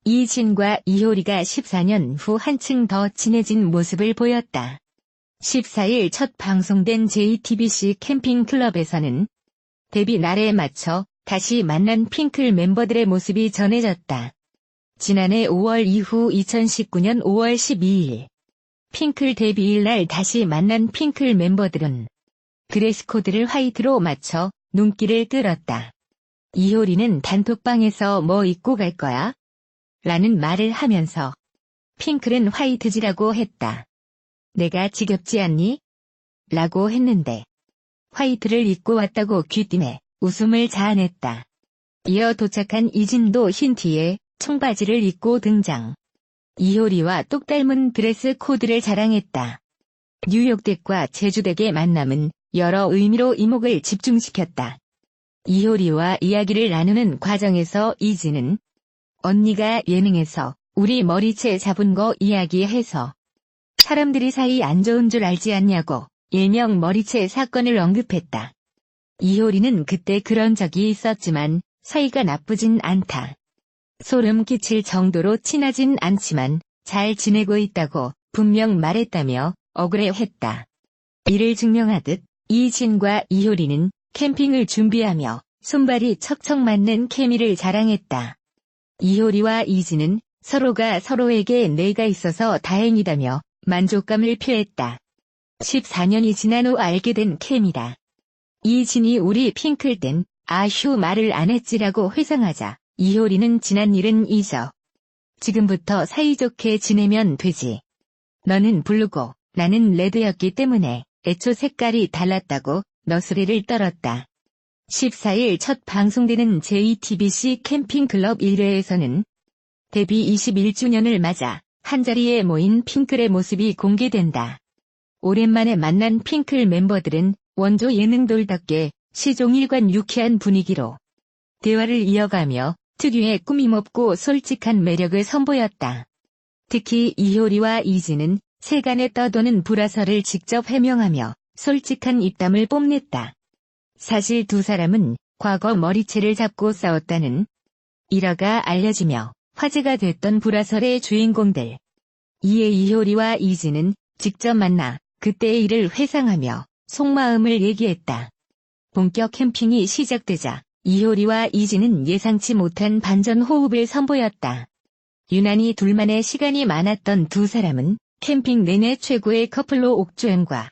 이진과 이효리가 14년 후 한층 더 친해진 모습을 보였다. 14일 첫 방송된 JTBC 캠핑클럽에서는 데뷔 날에 맞춰 다시 만난 핑클 멤버들의 모습이 전해졌다. 지난해 5월 이후 2019년 5월 12일 핑클 데뷔일 날 다시 만난 핑클 멤버들은 드레스 코드를 화이트로 맞춰 눈길을 끌었다. 이효리는 단톡방에서 뭐 입고 갈 거야? 라는 말을 하면서 핑클은 화이트지라고 했다. 내가 지겹지 않니? 라고 했는데 화이트를 입고 왔다고 귀띔해 웃음을 자아냈다. 이어 도착한 이진도 흰 티에 청바지를 입고 등장. 이효리와 똑 닮은 드레스 코드를 자랑했다. 뉴욕댁과 제주댁의 만남은 여러 의미로 이목을 집중시켰다. 이효리와 이야기를 나누는 과정에서 이진은 언니가 예능에서 우리 머리채 잡은 거 이야기해서 사람들이 사이 안 좋은 줄 알지 않냐고 일명 머리채 사건을 언급했다. 이효리는 그때 그런 적이 있었지만 사이가 나쁘진 않다. 소름 끼칠 정도로 친하진 않지만 잘 지내고 있다고 분명 말했다며 억울해했다. 이를 증명하듯 이진과 이효리는 캠핑을 준비하며 손발이 척척 맞는 케미를 자랑했다. 이효리와 이진은 서로가 서로에게 내가 있어서 다행이다며 만족감을 표했다. 14년이 지난 후 알게 된 케미다. 이진이 우리 핑클 땐 아휴 말을 안 했지라고 회상하자 이효리는 지난 일은 잊어. 지금부터 사이좋게 지내면 되지. 너는 블루고 나는 레드였기 때문에 애초 색깔이 달랐다고 너스레를 떨었다. 14일 첫 방송되는 JTBC 캠핑클럽 1회에서는 데뷔 21주년을 맞아 한자리에 모인 핑클의 모습이 공개된다. 오랜만에 만난 핑클 멤버들은 원조 예능돌답게 시종일관 유쾌한 분위기로 대화를 이어가며 특유의 꾸밈없고 솔직한 매력을 선보였다. 특히 이효리와 이진은 세간에 떠도는 불화설을 직접 해명하며 솔직한 입담을 뽐냈다. 사실 두 사람은 과거 머리채를 잡고 싸웠다는 일화가 알려지며 화제가 됐던 불화설의 주인공들. 이에 이효리와 이진은 직접 만나 그때의 일을 회상하며 속마음을 얘기했다. 본격 캠핑이 시작되자 이효리와 이진은 예상치 못한 반전 호흡을 선보였다. 유난히 둘만의 시간이 많았던 두 사람은 캠핑 내내 최고의 커플로 옥주현과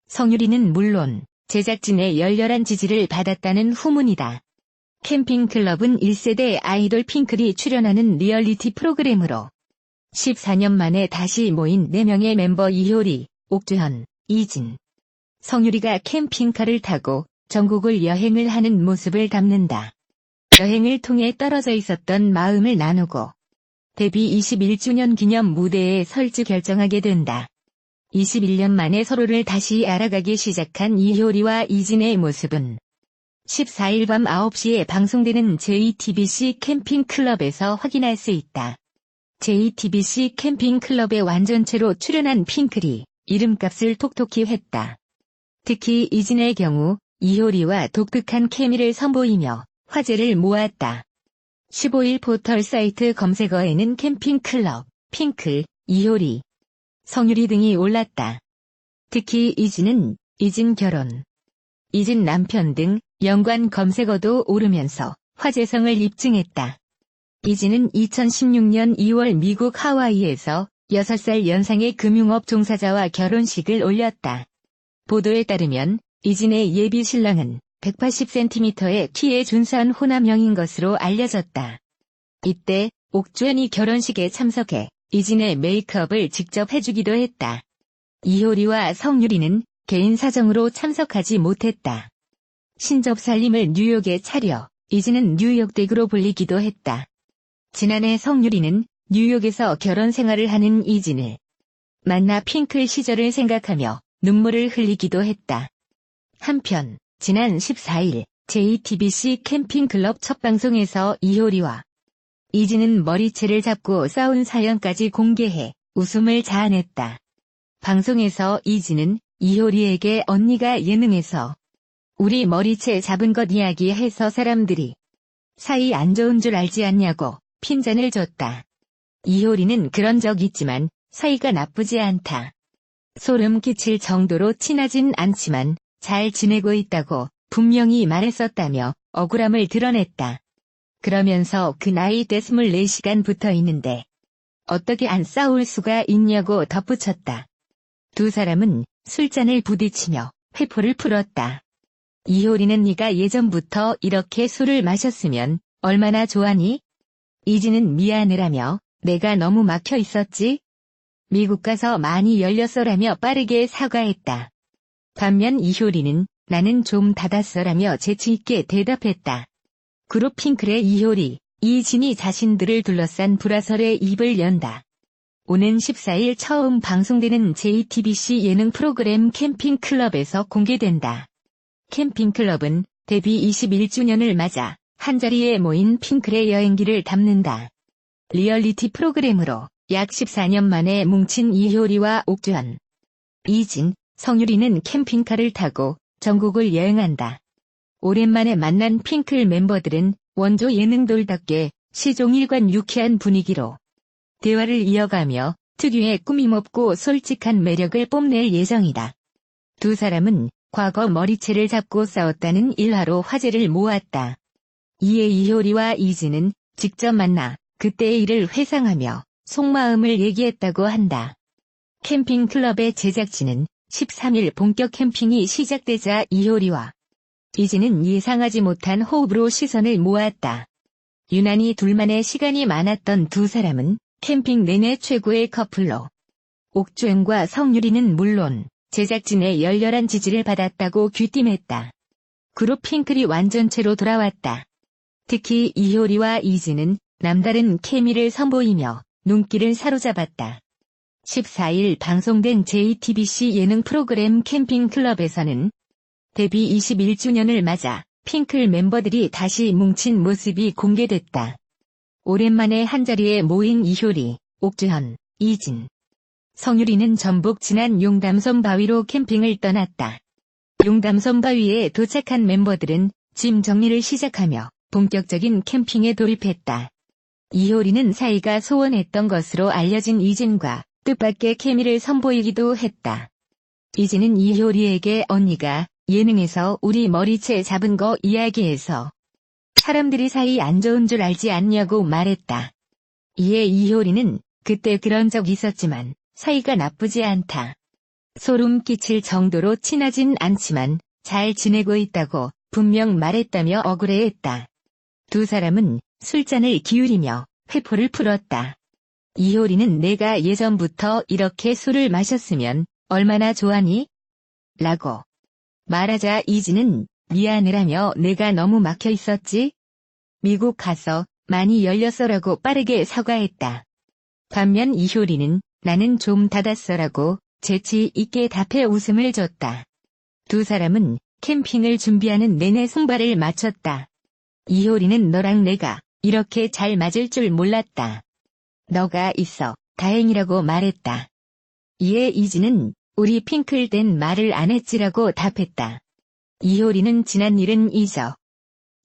성유리는 물론 제작진의 열렬한 지지를 받았다는 후문이다. 캠핑클럽은 1세대 아이돌 핑클이 출연하는 리얼리티 프로그램으로 14년 만에 다시 모인 4명의 멤버 이효리, 옥주현, 이진, 성유리가 캠핑카를 타고 전국을 여행을 하는 모습을 담는다. 여행을 통해 떨어져 있었던 마음을 나누고 데뷔 21주년 기념 무대에 설지 결정하게 된다. 21년 만에 서로를 다시 알아가기 시작한 이효리와 이진의 모습은 14일 밤 9시에 방송되는 JTBC 캠핑클럽에서 확인할 수 있다. JTBC 캠핑클럽에 완전체로 출연한 핑클이 이름값을 톡톡히 했다. 특히 이진의 경우 이효리와 독특한 케미를 선보이며 화제를 모았다. 15일 포털 사이트 검색어에는 캠핑클럽, 핑클, 이효리, 성유리 등이 올랐다. 특히 이진은 이진 결혼, 이진 남편 등 연관 검색어도 오르면서 화제성을 입증했다. 이진은 2016년 2월 미국 하와이에서 6살 연상의 금융업 종사자와 결혼식을 올렸다. 보도에 따르면 이진의 예비 신랑은 180cm의 키에 준수한 호남형인 것으로 알려졌다. 이때 옥주현이 결혼식에 참석해 이진의 메이크업을 직접 해주기도 했다. 이효리와 성유리는 개인 사정으로 참석하지 못했다. 신접살림을 뉴욕에 차려 이진은 뉴욕댁으로 불리기도 했다. 지난해 성유리는 뉴욕에서 결혼 생활을 하는 이진을 만나 핑클 시절을 생각하며 눈물을 흘리기도 했다. 한편 지난 14일 JTBC 캠핑클럽 첫 방송에서 이효리와 이진은 머리채를 잡고 싸운 사연까지 공개해 웃음을 자아냈다. 방송에서 이진은 이효리에게 언니가 예능에서 우리 머리채 잡은 것 이야기해서 사람들이 사이 안 좋은 줄 알지 않냐고 핀잔을 줬다. 이효리는 그런 적 있지만 사이가 나쁘지 않다. 소름 끼칠 정도로 친하진 않지만 잘 지내고 있다고 분명히 말했었다며 억울함을 드러냈다. 그러면서 그 나이 때 24시간 붙어 있는데 어떻게 안 싸울 수가 있냐고 덧붙였다. 두 사람은 술잔을 부딪히며 회포를 풀었다. 이효리는 네가 예전부터 이렇게 술을 마셨으면 얼마나 좋아니? 이진은 미안해라며 내가 너무 막혀 있었지? 미국 가서 많이 열렸어라며 빠르게 사과했다. 반면 이효리는 나는 좀 닫았어라며 재치있게 대답했다. 그룹 핑클의 이효리, 이진이 자신들을 둘러싼 불화설에 입을 연다. 오는 14일 처음 방송되는 JTBC 예능 프로그램 캠핑클럽에서 공개된다. 캠핑클럽은 데뷔 21주년을 맞아 한자리에 모인 핑클의 여행기를 담는다. 리얼리티 프로그램으로 약 14년 만에 뭉친 이효리와 옥주현, 이진, 성유리는 캠핑카를 타고 전국을 여행한다. 오랜만에 만난 핑클 멤버들은 원조 예능돌답게 시종일관 유쾌한 분위기로 대화를 이어가며 특유의 꾸밈없고 솔직한 매력을 뽐낼 예정이다. 두 사람은 과거 머리채를 잡고 싸웠다는 일화로 화제를 모았다. 이에 이효리와 이진은 직접 만나 그때의 일을 회상하며 속마음을 얘기했다고 한다. 캠핑클럽의 제작진은 13일 본격 캠핑이 시작되자 이효리와 이진은 예상하지 못한 호흡으로 시선을 모았다. 유난히 둘만의 시간이 많았던 두 사람은 캠핑 내내 최고의 커플로 옥주현과 성유리는 물론 제작진의 열렬한 지지를 받았다고 귀띔했다. 그룹 핑클이 완전체로 돌아왔다. 특히 이효리와 이진은 남다른 케미를 선보이며 눈길을 사로잡았다. 14일 방송된 JTBC 예능 프로그램 캠핑클럽에서는 데뷔 21주년을 맞아 핑클 멤버들이 다시 뭉친 모습이 공개됐다. 오랜만에 한자리에 모인 이효리, 옥주현, 이진, 성유리는 전북 진안 용담섬 바위로 캠핑을 떠났다. 용담섬 바위에 도착한 멤버들은 짐 정리를 시작하며 본격적인 캠핑에 돌입했다. 이효리는 사이가 소원했던 것으로 알려진 이진과 뜻밖의 케미를 선보이기도 했다. 이진은 이효리에게 언니가 예능에서 우리 머리채 잡은 거 이야기해서 사람들이 사이 안 좋은 줄 알지 않냐고 말했다. 이에 이효리는 그때 그런 적 있었지만 사이가 나쁘지 않다. 소름 끼칠 정도로 친하진 않지만 잘 지내고 있다고 분명 말했다며 억울해했다. 두 사람은 술잔을 기울이며 회포를 풀었다. 이효리는 내가 예전부터 이렇게 술을 마셨으면 얼마나 좋아니? 라고 말하자 이진은 미안해라며 내가 너무 막혀 있었지? 미국 가서 많이 열렸어라고 빠르게 사과했다. 반면 이효리는 나는 좀 닫았어라고 재치 있게 답해 웃음을 줬다. 두 사람은 캠핑을 준비하는 내내 손발을 맞췄다. 이효리는 너랑 내가 이렇게 잘 맞을 줄 몰랐다. 너가 있어 다행이라고 말했다. 이에 이진은 우리 핑클 땐 말을 안 했지라고 답했다. 이효리는 지난 일은 잊어.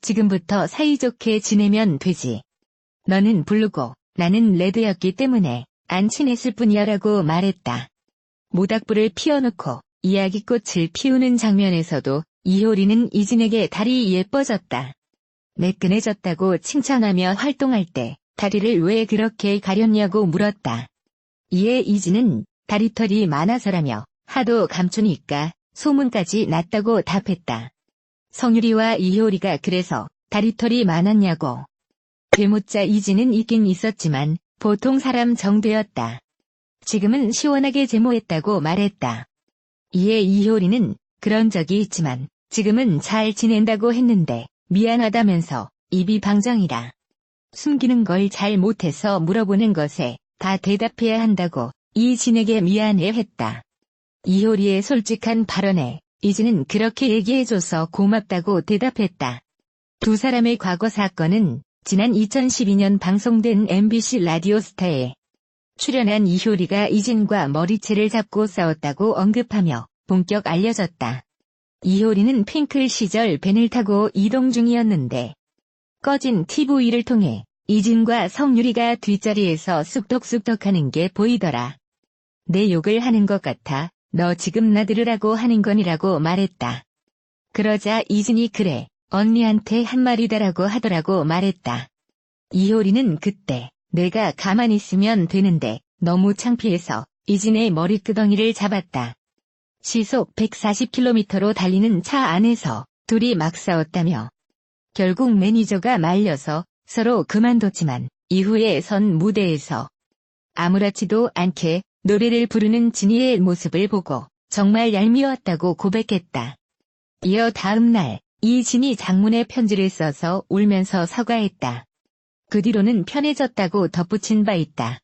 지금부터 사이좋게 지내면 되지. 너는 블루고 나는 레드였기 때문에 안 친했을 뿐이야라고 말했다. 모닥불을 피워놓고 이야기꽃을 피우는 장면에서도 이효리는 이진에게 다리 예뻐졌다. 매끈해졌다고 칭찬하며 활동할 때 다리를 왜 그렇게 가렸냐고 물었다. 이에 이진은 다리털이 많아서라며 하도 감추니까 소문까지 났다고 답했다. 성유리와 이효리가 그래서 다리털이 많았냐고. 되묻자 이진은 있긴 있었지만 보통 사람 정도였다. 지금은 시원하게 제모했다고 말했다. 이에 이효리는 그런 적이 있지만 지금은 잘 지낸다고 했는데 미안하다면서 입이 방정이라. 숨기는 걸 잘 못해서 물어보는 것에 다 대답해야 한다고 이진에게 미안해했다. 이효리의 솔직한 발언에 이진은 그렇게 얘기해줘서 고맙다고 대답했다. 두 사람의 과거 사건은 지난 2012년 방송된 MBC 라디오스타에 출연한 이효리가 이진과 머리채를 잡고 싸웠다고 언급하며 본격 알려졌다. 이효리는 핑클 시절 밴을 타고 이동 중이었는데 꺼진 TV를 통해 이진과 성유리가 뒷자리에서 쑥덕쑥덕하는 게 보이더라. 내 욕을 하는 것 같아. 너 지금 나 들으라고 하는 거니라고 말했다. 그러자 이진이 그래, 언니한테 한 말이다라고 하더라고 말했다. 이효리는 그때 내가 가만히 있으면 되는데 너무 창피해서 이진의 머리끄덩이를 잡았다. 시속 140km로 달리는 차 안에서 둘이 막 싸웠다며. 결국 매니저가 말려서 서로 그만뒀지만 이후에 선 무대에서 아무렇지도 않게 노래를 부르는 진이의 모습을 보고 정말 얄미웠다고 고백했다. 이어 다음 날 이진이 장문의 편지를 써서 울면서 사과했다. 그 뒤로는 편해졌다고 덧붙인 바 있다.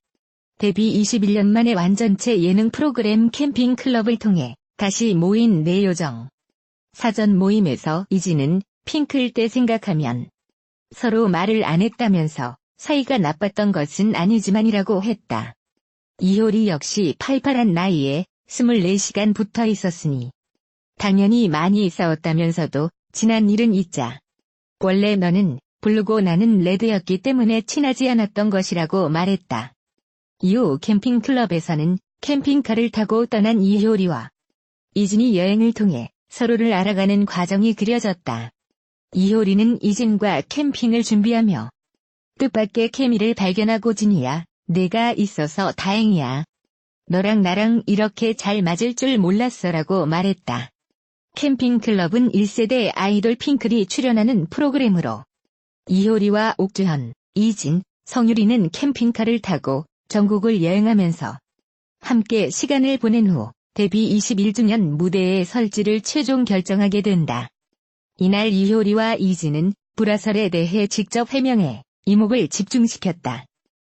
데뷔 21년 만에 완전체 예능 프로그램 캠핑 클럽을 통해 다시 모인 내 요정. 사전 모임에서 이진은 핑클 때 생각하면 서로 말을 안 했다면서 사이가 나빴던 것은 아니지만이라고 했다. 이효리 역시 팔팔한 나이에 24시간 붙어 있었으니 당연히 많이 싸웠다면서도 지난 일은 잊자. 원래 너는 블루고 나는 레드였기 때문에 친하지 않았던 것이라고 말했다. 이후 캠핑클럽에서는 캠핑카를 타고 떠난 이효리와 이진이 여행을 통해 서로를 알아가는 과정이 그려졌다. 이효리는 이진과 캠핑을 준비하며 뜻밖의 케미를 발견하고 진이야, 내가 있어서 다행이야. 너랑 나랑 이렇게 잘 맞을 줄 몰랐어라고 말했다. 캠핑클럽은 1세대 아이돌 핑클이 출연하는 프로그램으로 이효리와 옥주현, 이진, 성유리는 캠핑카를 타고 전국을 여행하면서 함께 시간을 보낸 후 데뷔 21주년 무대에 설지를 최종 결정하게 된다. 이날 이효리와 이진은 불화설에 대해 직접 해명해 이목을 집중시켰다.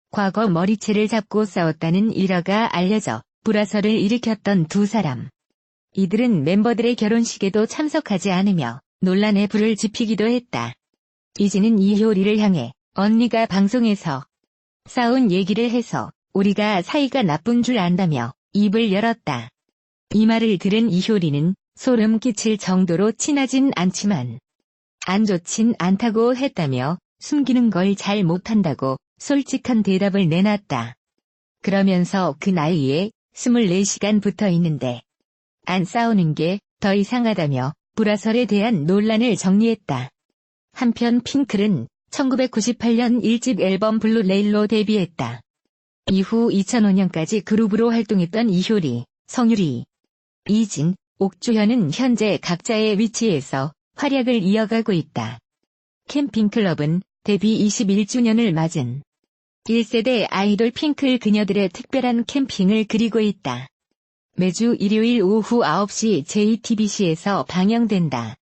과거 머리채를 잡고 싸웠다는 일화가 알려져 불화설을 일으켰던 두 사람. 이들은 멤버들의 결혼식에도 참석하지 않으며 논란에 불을 지피기도 했다. 이진은 이효리를 향해 언니가 방송에서 싸운 얘기를 해서 우리가 사이가 나쁜 줄 안다며 입을 열었다. 이 말을 들은 이효리는 소름 끼칠 정도로 친하진 않지만 안 좋진 않다고 했다며 숨기는 걸 잘 못한다고 솔직한 대답을 내놨다. 그러면서 그 나이에 24시간 붙어 있는데 안 싸우는 게 더 이상하다며 불화설에 대한 논란을 정리했다. 한편 핑클은 1998년 1집 앨범 블루레일로 데뷔했다. 이후 2005년까지 그룹으로 활동했던 이효리, 성유리, 이진, 옥주현은 현재 각자의 위치에서 활약을 이어가고 있다. 캠핑클럽은 데뷔 21주년을 맞은 1세대 아이돌 핑클 그녀들의 특별한 캠핑을 그리고 있다. 매주 일요일 오후 9시 JTBC에서 방영된다.